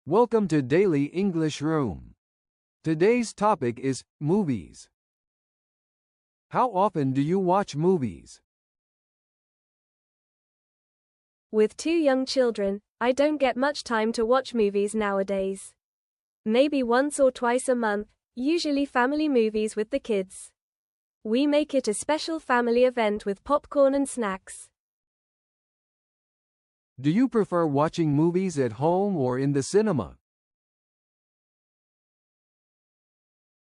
Welcome to Daily English Room. Today's topic is movies. How often do you watch movies? With two young children, I don't get much time to watch movies nowadays. Maybe once or twice a month, usually family movies with the kids. We make it a special family event with popcorn and snacks. Do you prefer watching movies at home or in the cinema?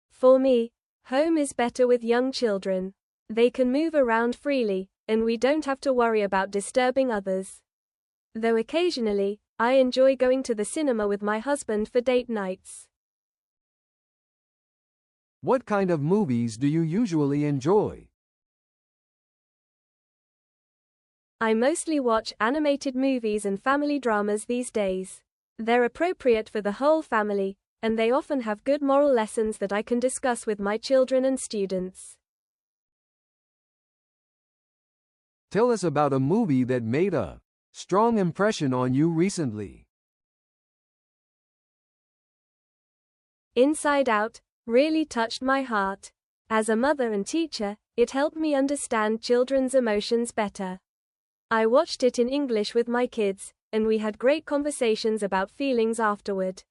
For me, home is better with young children. They can move around freely, and we don't have to worry about disturbing others. Though occasionally, I enjoy going to the cinema with my husband for date nights. What kind of movies do you usually enjoy? I mostly watch animated movies and family dramas these days. They're appropriate for the whole family, and they often have good moral lessons that I can discuss with my children and students. Tell us about a movie that made a strong impression on you recently. Inside Out really touched my heart. As a mother and teacher, it helped me understand children's emotions better. I watched it in English with my kids, and we had great conversations about feelings afterward.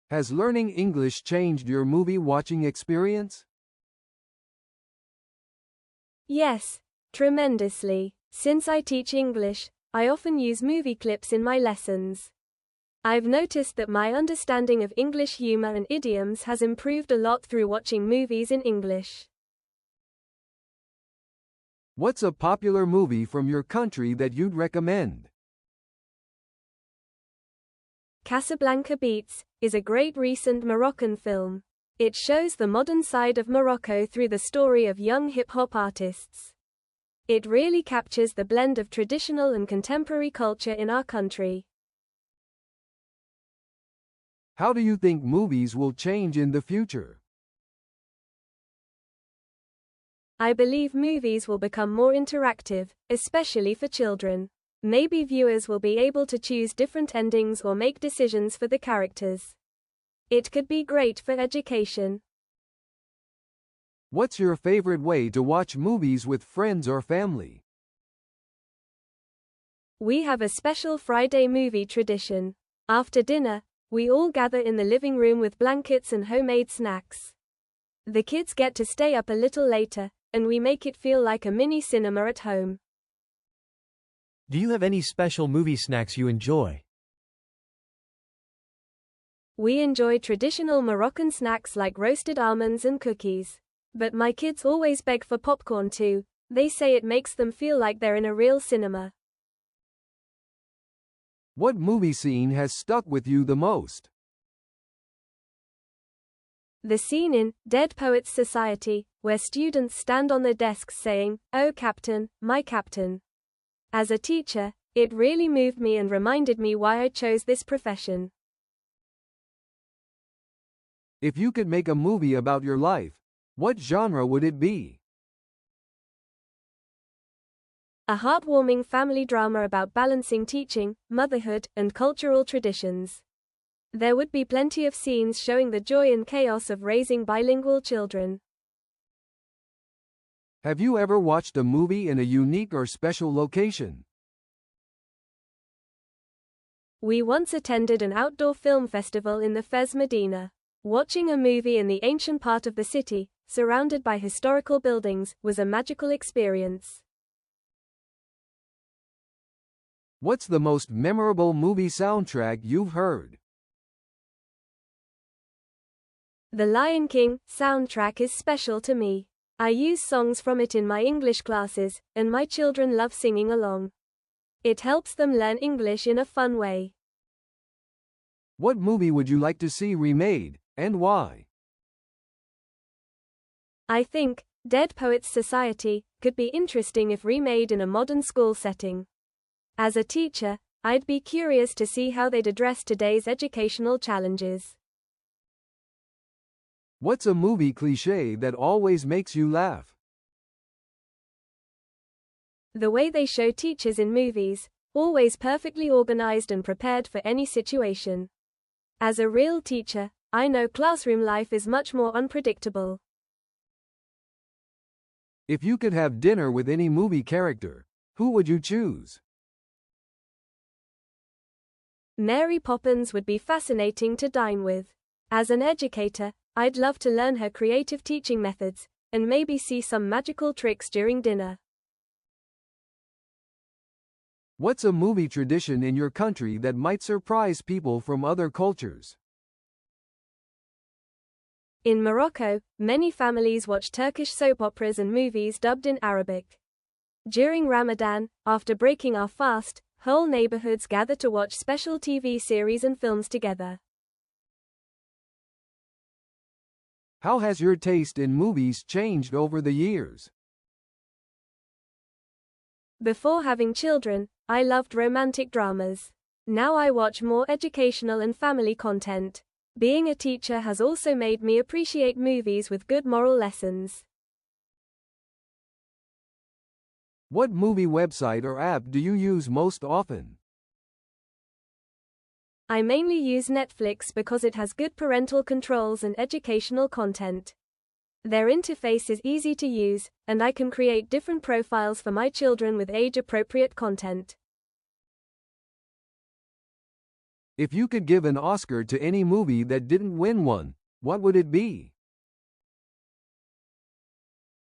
Has learning English changed your movie watching experience? Yes, tremendously. Since I teach English, I often use movie clips in my lessons. I've noticed that my understanding of English humor and idioms has improved a lot through watching movies in English. What's a popular movie from your country that you'd recommend? Casablanca Beats is a great recent Moroccan film. It shows the modern side of Morocco through the story of young hip-hop artists. It really captures the blend of traditional and contemporary culture in our country. How do you think movies will change in the future? I believe movies will become more interactive, especially for children. Maybe viewers will be able to choose different endings or make decisions for the characters. It could be great for education. What's your favorite way to watch movies with friends or family? We have a special Friday movie tradition. After dinner, we all gather in the living room with blankets and homemade snacks. The kids get to stay up a little later, and we make it feel like a mini cinema at home. Do you have any special movie snacks you enjoy? We enjoy traditional Moroccan snacks like roasted almonds and cookies. But my kids always beg for popcorn too. They say it makes them feel like they're in a real cinema. What movie scene has stuck with you the most? The scene in Dead Poets Society, where students stand on their desks saying, "Oh Captain, my Captain." As a teacher, it really moved me and reminded me why I chose this profession. If you could make a movie about your life, what genre would it be? A heartwarming family drama about balancing teaching, motherhood, and cultural traditions. There would be plenty of scenes showing the joy and chaos of raising bilingual children. Have you ever watched a movie in a unique or special location? We once attended an outdoor film festival in the Fez Medina. Watching a movie in the ancient part of the city, surrounded by historical buildings, was a magical experience. What's the most memorable movie soundtrack you've heard? The Lion King soundtrack is special to me. I use songs from it in my English classes, and my children love singing along. It helps them learn English in a fun way. What movie would you like to see remade, and why? I think Dead Poets Society could be interesting if remade in a modern school setting. As a teacher, I'd be curious to see how they'd address today's educational challenges. What's a movie cliché that always makes you laugh? The way they show teachers in movies, always perfectly organized and prepared for any situation. As a real teacher, I know classroom life is much more unpredictable. If you could have dinner with any movie character, who would you choose? Mary Poppins would be fascinating to dine with. As an educator, I'd love to learn her creative teaching methods, and maybe see some magical tricks during dinner. What's a movie tradition in your country that might surprise people from other cultures? In Morocco, many families watch Turkish soap operas and movies dubbed in Arabic. During Ramadan, after breaking our fast, whole neighborhoods gather to watch special TV series and films together. How has your taste in movies changed over the years? Before having children, I loved romantic dramas. Now I watch more educational and family content. Being a teacher has also made me appreciate movies with good moral lessons. What movie website or app do you use most often? I mainly use Netflix because it has good parental controls and educational content. Their interface is easy to use, and I can create different profiles for my children with age-appropriate content. If you could give an Oscar to any movie that didn't win one, what would it be?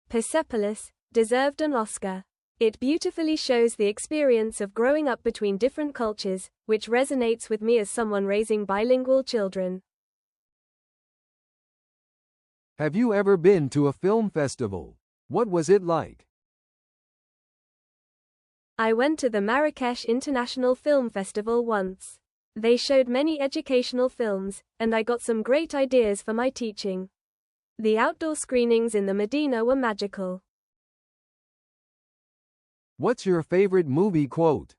Persepolis deserved an Oscar. It beautifully shows the experience of growing up between different cultures, which resonates with me as someone raising bilingual children. Have you ever been to a film festival? What was it like? I went to the Marrakesh International Film Festival once. They showed many educational films, and I got some great ideas for my teaching. The outdoor screenings in the Medina were magical. What's your favorite movie quote?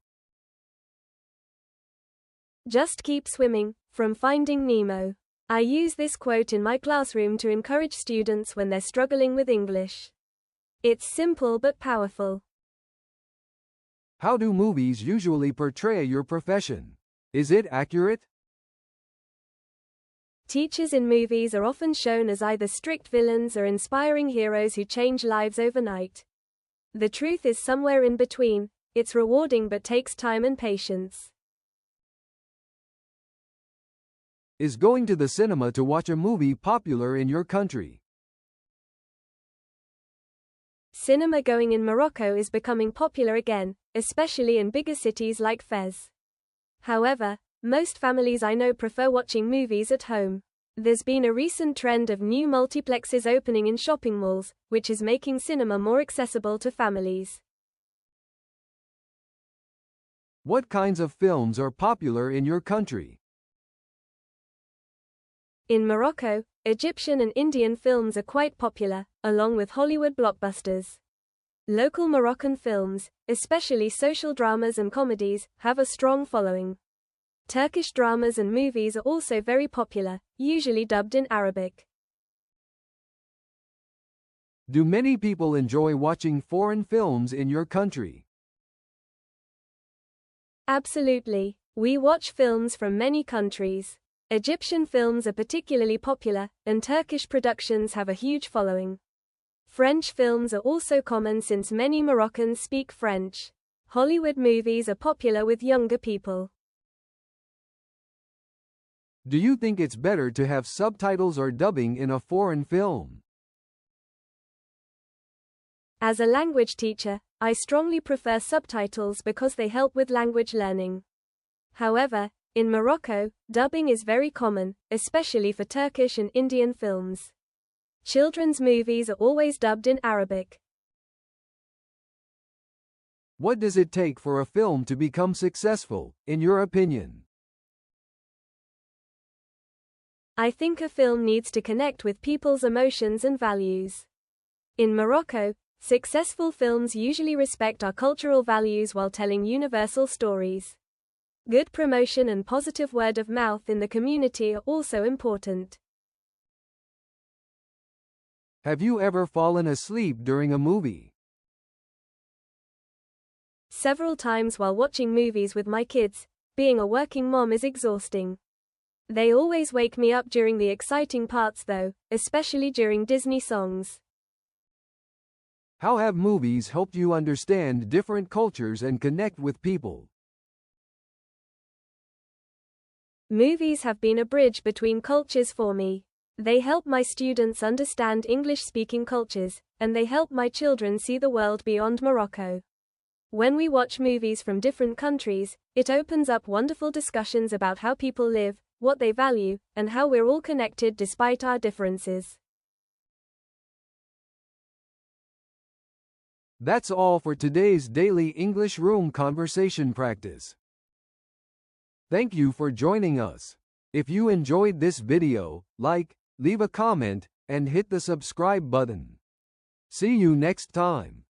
Just keep swimming, from Finding Nemo. I use this quote in my classroom to encourage students when they're struggling with English. It's simple but powerful. How do movies usually portray your profession? Is it accurate? Teachers in movies are often shown as either strict villains or inspiring heroes who change lives overnight. The truth is somewhere in between. It's rewarding but takes time and patience. Is going to the cinema to watch a movie popular in your country? Cinema going in Morocco is becoming popular again, especially in bigger cities like Fez. However, most families I know prefer watching movies at home. There's been a recent trend of new multiplexes opening in shopping malls, which is making cinema more accessible to families. What kinds of films are popular in your country? In Morocco, Egyptian and Indian films are quite popular, along with Hollywood blockbusters. Local Moroccan films, especially social dramas and comedies, have a strong following. Turkish dramas and movies are also very popular, usually dubbed in Arabic. Do many people enjoy watching foreign films in your country? Absolutely. We watch films from many countries. Egyptian films are particularly popular, and Turkish productions have a huge following. French films are also common since many Moroccans speak French. Hollywood movies are popular with younger people. Do you think it's better to have subtitles or dubbing in a foreign film? As a language teacher, I strongly prefer subtitles because they help with language learning. However, in Morocco, dubbing is very common, especially for Turkish and Indian films. Children's movies are always dubbed in Arabic. What does it take for a film to become successful, in your opinion? I think a film needs to connect with people's emotions and values. In Morocco, successful films usually respect our cultural values while telling universal stories. Good promotion and positive word of mouth in the community are also important. Have you ever fallen asleep during a movie? several times while watching movies with my kids. Being a working mom is exhausting. They always wake me up during the exciting parts though, especially during Disney songs. How have movies helped you understand different cultures and connect with people? Movies have been a bridge between cultures for me. They help my students understand English-speaking cultures, and they help my children see the world beyond Morocco. When we watch movies from different countries, it opens up wonderful discussions about how people live, what they value, and how we're all connected despite our differences. That's all for today's daily English room conversation practice. Thank you for joining us. If you enjoyed this video, like, leave a comment, and hit the subscribe button. See you next time.